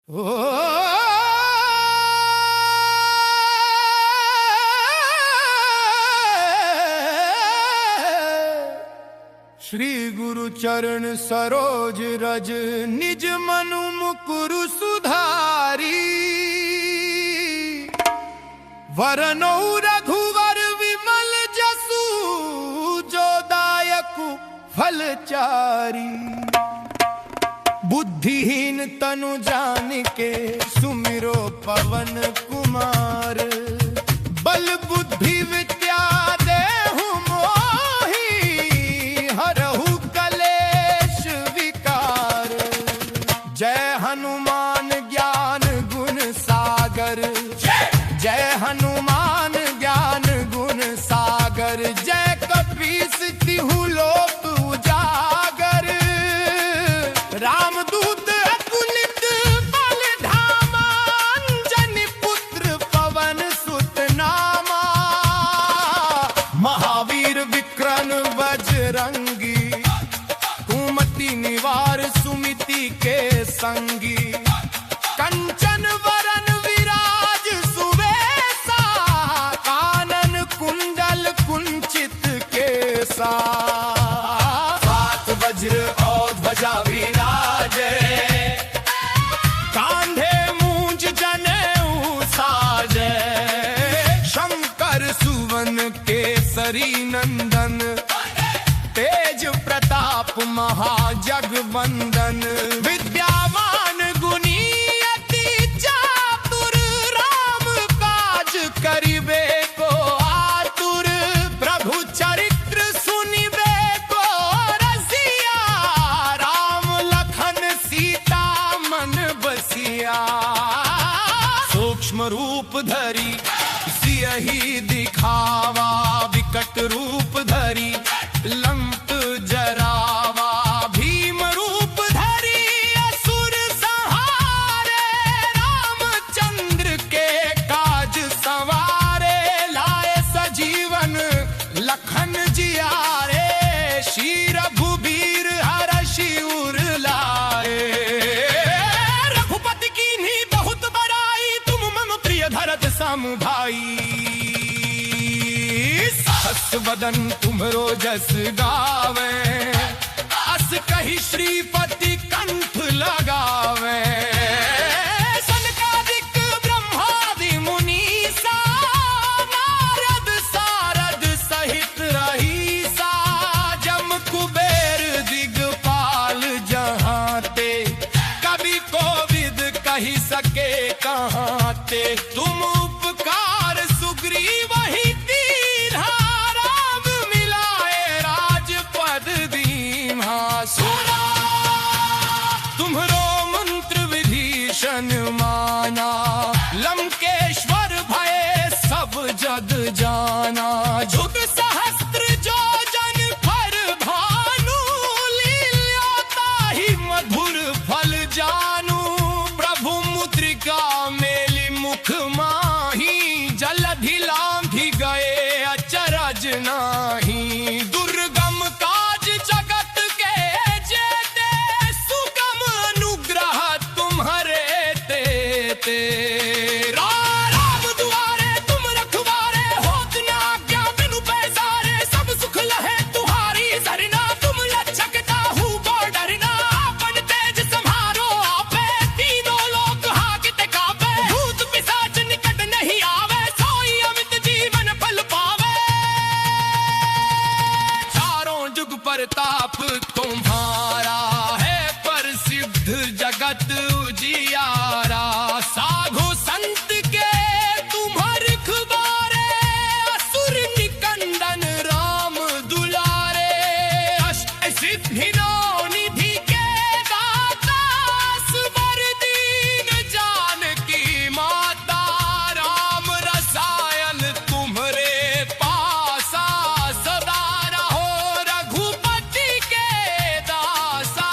श्री गुरु चरण सरोज रज निज मनु मुकुरु सुधारी। वरनौ रघुवर विमल जसु जो दायकु फलचारी। बुद्धिहीन तनु जान के सुमिरो पवन कुमार। बल बुद्धि विद्या देहु मोहि हरहु कलेश विकार। जय हनुमान ज्ञान गुण सागर। जय हनुमान ज्ञान गुण सागर। जय कपीस तिहु लोक उजागर। रामदूत अतुलित बल धामा। अंजनी पुत्र पवन सुत नामा। महावीर विक्रम बजरंगी। कुमति निवार सुमिति के संगी। कंचन वरन विराज सुवेसा। कानन कुंडल कुंचित केसा। हाथ वज्र और ध्वजा विराजे। कांधे मूंज जनेऊ साजे। शंकर सुवन केसरी नंदन। तेज प्रताप महाजगवंदन। विद्यावान गुणी अति चातुर। राम काज करिबे को आतुर। प्रभु चरित्र सुनिबे को रसिया। राम लखन सीता मन बसिया। सूक्ष्म रूप धरि सियहि दिखावा। विकट रूप धरि लंक जरावा। भीम रूप धरि असुर संहारे। रामचंद्र के काज सवारे। लाए सजीवन लखन जियारे। श्री रघुबीर हरषि उर लाए। रघुपति कीन्ही बहुत बड़ाई। तुम मम प्रिय भरत सम भाई। सहस वदन तुम्हरो जस गावे। अस कहि श्रीपति कंठ लगावे। सनकादिक ब्रह्मादि मुनीसा। नारद सारद सहित रहीसा। जम कुबेर दिगपाल जहाते। कवि कोविद कहि सके कहाते। तुम उपकार सुग्रीव ही दीन्हा। राम मिलाए राजपद दीन्हा। सुना तुम्हरो मंत्र विभीषण माना। लंकेश्वर भय सब जग जाना। जुग सहस्त्र जो जन पर भानु। लील्योता ही मधुर फल जानू। प्रभु मुद्रिका मेलि मुख माही। जलधि लांघि गए अचरज नाही। दुर्गम काज जगत के जेते। सुगम अनुग्रह तुम्हरे तेते। राम दुआरे तुम रखवारे। होत न आज्ञा बिनु पैसारे। सब सुख लहे तुम्हारी सरना। तुम लक्षक ताहू को डरना। आपन तेज सम्हारो आपे। तीनों लोक हाकिते कापे। भूत पिशाच निकट नहीं आवे। सोई अमित जीवन फल पावे। चारों जुग प्रताप तुम्हारा है। प्रसिद्ध जगत उजियारा। साधु संत के तुम रखवारे। असुर निकंदन राम दुलारे। अष्ट सिद्धि नौ निधि के दाता। स्वर दीन जानकी माता। राम रसायन तुम्हरे पासा। सदा रहो रघुपति के दासा।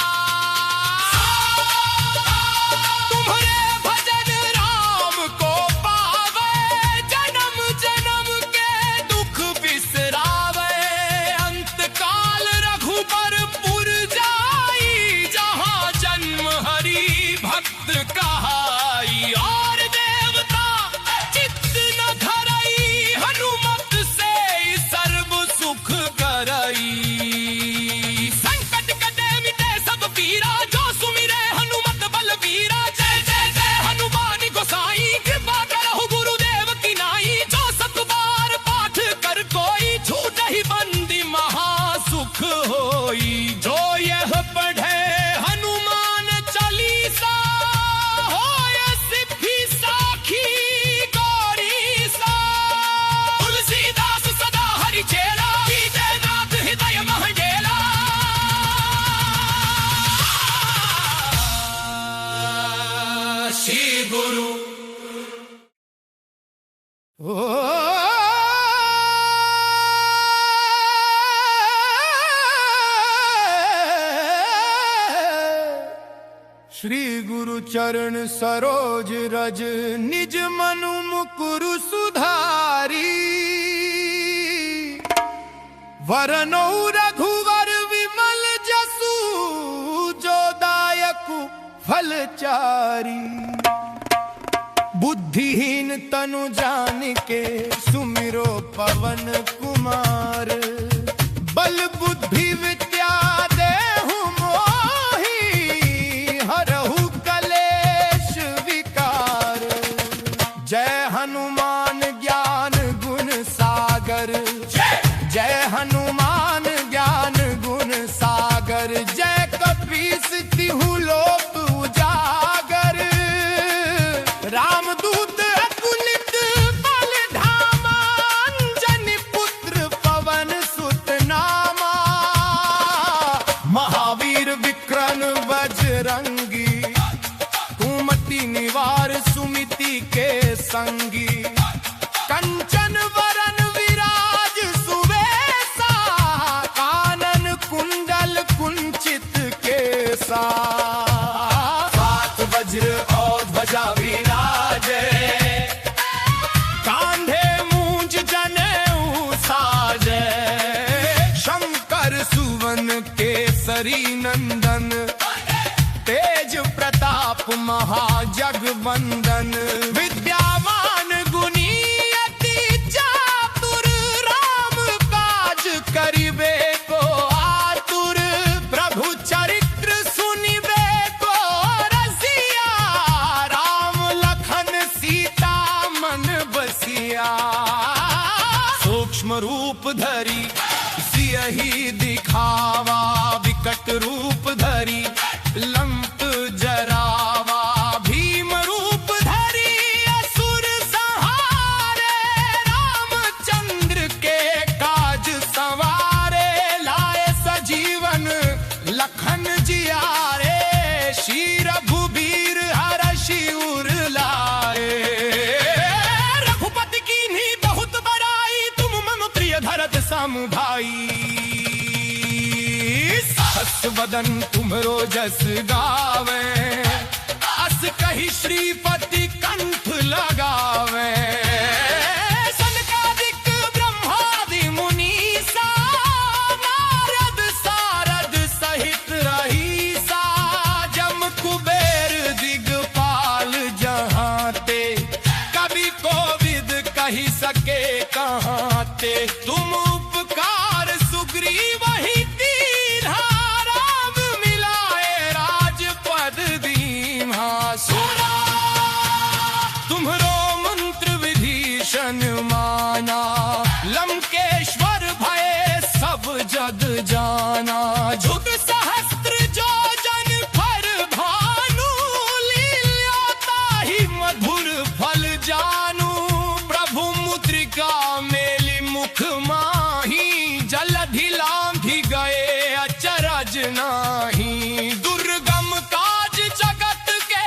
तुम्हरे भजन राम को पावे। जन्म जन्म के दुख बिसरावे। अंत काल रघुबर पुर जाई। जहाँ जन्म हरि भक्त कहा श्री गुरु। श्री गुरु चरण सरोज रज निज मनु मुकुरु सुधारी। वरनौ रघुवर विमल जसु जो दायक फलचारी। बुद्धिहीन तनु जान के सुमिरो पवन कुमार। बल बुद्धि विद्या देहु मोहि हरहु कलेश विकार। जय हनुमान ज्ञान गुण सागर। जय हनुमान ज्ञान गुण सागर। जय कपीस तिहु लोक उजागर। रामदूत अतुलित बल धामा। अंजनी पुत्र पवन सुत नामा। महावीर विक्रम बजरंगी। कुमति निवार सुमिति के संगी। कंचन वरन विराज सुवेसा। कानन कुंडल कुंचित केसा। हाथ वज्र और ध्वजा विराजे। कांधे मूंज जनेऊ साजे। शंकर सुवन केसरी नंदन। तेज प्रताप महाजगवंदन। विद्यावान गुणी अति चातुर। राम काज करिबे को आतुर। प्रभु चरित्र सुनिबे को रसिया। राम लखन सीता मन बसिया। सूक्ष्म रूप धरि सियहि दिखावा। विकट रूप धरि लंक जरावा। भीम रूप धरि असुर संहारे। रामचंद्र के काज संवारे। लाए सजीवन लखन जियारे। श्री रघुबीर हरषि उर लाए। रघुपति कीन्ही बहुत बड़ाई। तुम मम प्रिय भरत सम भाई। सहस वदन तुम्हरो जस गावे। अस कहि श्रीपति कंठ लगावे। सनकादिक ब्रह्मादि मुनीसा। नारद सारद सहित रहीसा। जम कुबेर दिगपाल जहाते। कवि कोविद कहि सके कहाते। तुम उपकार सुग्रीव ही दीन्हा। राम मिलाए राजपद दीन्हा। सुना तुम्हरो मंत्र विभीषण माना। लंकेश्वर भय सब जग जाना। जुग सहस्त्र जो जन पर भानु। लील्योताहि मधुर फल जानू। प्रभु मुद्रिका मेलि मुख माही। जलधि लांघि गए अचरज नाही। दुर्गम काज जगत के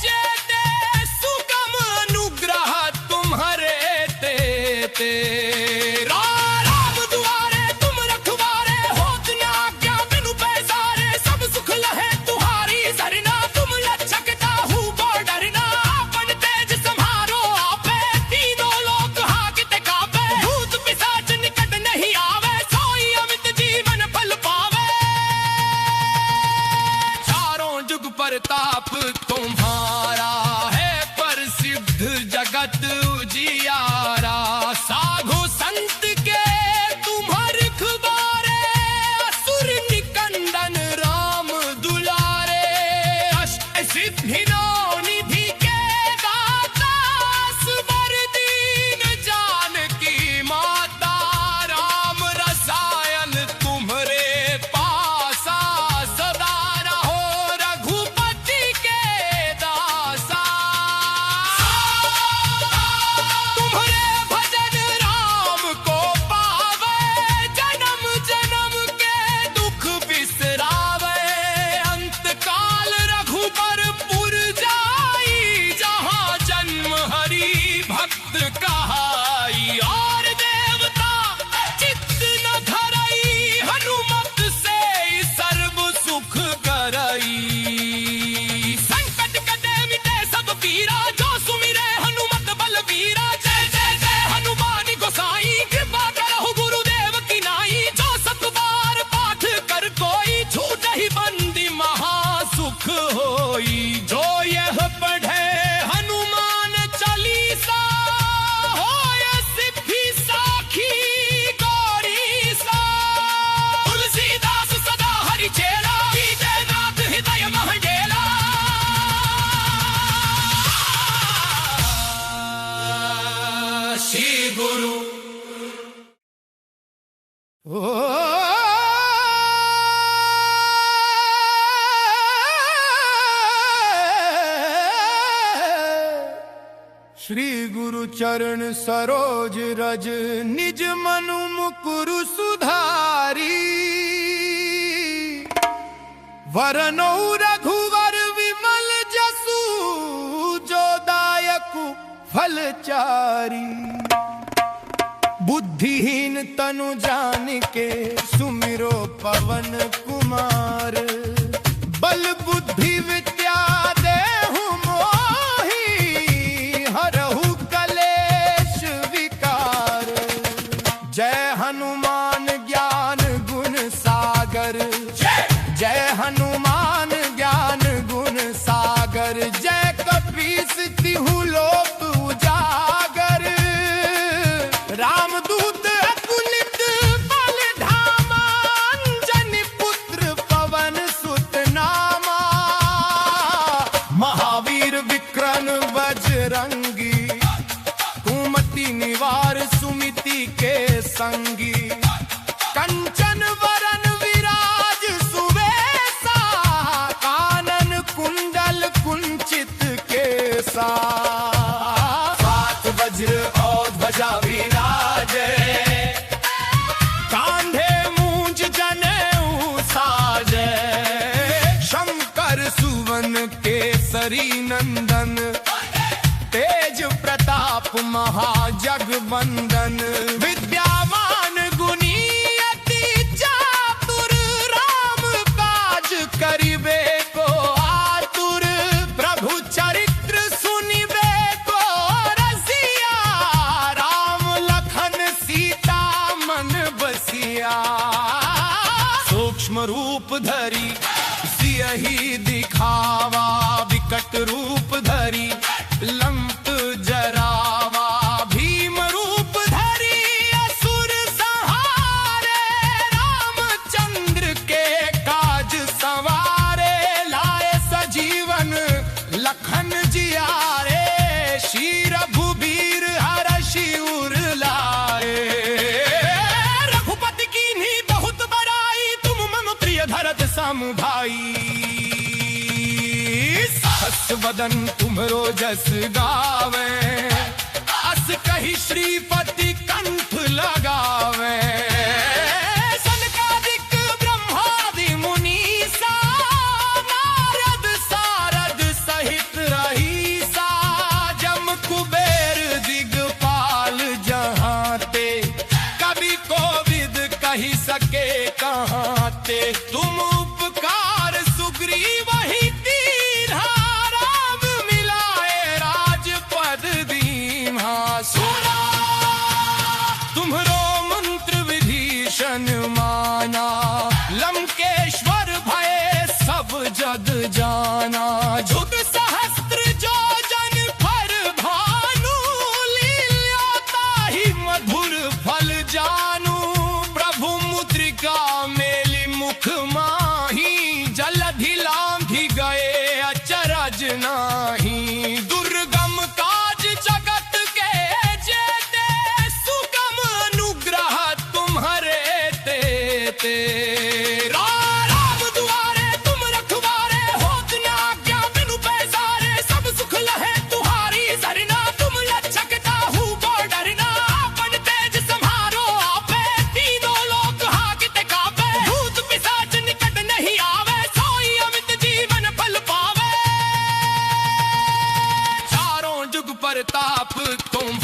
जेते। सुगम अनुग्रह तुम्हरे तेते। राम दुआरे तुम रखवारे। होत न आज्ञा बिनु पैसारे। सब सुख लहे तुम्हारी सरना। तुम लक्षक ताहू को डरना। आपन तेज सम्हारो आपे। तीनों लोक हाकित कापे। भूत पिशाच निकट नहीं आवे। सोई अमित जीवन फल पावे। चारों जुग परताप तुम्हारा है। प्रसिद्ध जगत उजियारा। साधु संत के तुम रखवारे। असुर निकंदन राम दुलारे। अष्ट सिद्धि नौ निधि के दाता। सुबर दीन जानकी माता। राम रसायन तुम्हरे पासा। सदा रहो रघुपति के दासा। तुम्हरे भजन राम को पावे। जन्म जन्म के दुख बिसरावे। अंत काल रघुबर पुर सोई। जो यह पढ़े हनुमान चालीसा, होय सिद्धि साखी गौरी सा। तुलसीदास सदा हरि चेला, कीजे नाथ हृदय महडेला। श्री गुरु श्री गुरु चरण सरोज रज, निज मनु मुकुरु सुधारी। वरनौ रघुवर विमल जसु, जो दायकु फलचारी। बुद्धिहीन तनु जानिके, सुमिरो पवन कुमार। बल बुद्धि विद्या देहु मोहि, हरहु कलेश विकार। जय हनुमान ज्ञान गुण सागर, जय हनुमान ज्ञान गुण सागर। जय कपीस तिहु लोक उजागर। रामदूत अतुलित बल धामा, अंजनी पुत्र पवन सुत नामा। महावीर विक्रम बजरंगी, कुमति निवार सुमिति के संगी। कंचन वरन विराज सुवेसा, कानन कुंडल कुंचित केसा। सात वज्र और ध्वजा विराजे, कांधे मूंज जनेऊ साजे। शंकर सुवन केसरी नंदन, तेज प्रताप महाजगवंदन। विद्यावान गुणी अति चातुर, राम काज करिबे को आतुर। प्रभु चरित्र सुनिबे को रसिया, राम लखन सीता मन बसिया। सूक्ष्म रूप धरी सियहि दिखावा, विकट रूप धरी लंक जरावा। भीम रूप धरी असुर संहारे, रामचंद्र के काज संवारे। लाए सजीवन लखन जियारे, श्री रघुबीर हरषि उर लाए। रघुपति कीन्ही बहुत बड़ाई, तुम मम प्रिय भरत सम भाई। सहस वदन तुम्हरो जस गावे, अस कहि श्रीपति कंठ लगावे। सनकादिक ब्रह्मादि मुनीसा, नारद सारद सहित रहीसा। जम कुबेर दिगपाल जहाते, कवि कोविद कहि सके कहाते। तुम उपकार सुग्रीव ही दीन्हा, राम मिलाए राजपद दीन्हा। सुना तुम्हरो मंत्र विभीषण माना, लंकेश्वर भय सब जग जाना। जुग सहस्त्र जो जन पर भानु, लील्योताहि मधुर फल जानू। प्रभु मुद्रिका मेलि मुख माही, जलधि लांघि गए अचरज नाही। दुर्गम काज जगत के जेते, सुगम अनुग्रह तुम्हरे तेते। राम दुआरे तुम रखवारे, होत न आज्ञा बिनु पैसारे। सब सुख लहे तुम्हारी सरना, तुम रक्षक ताहू को डरना। आपन तेज सम्हारो आपे, तीनों लोक हाकित कापे। भूत पिशाच निकट नहीं आवे, सोई अमित जीवन फल पावे। चारों जुग परताप तुम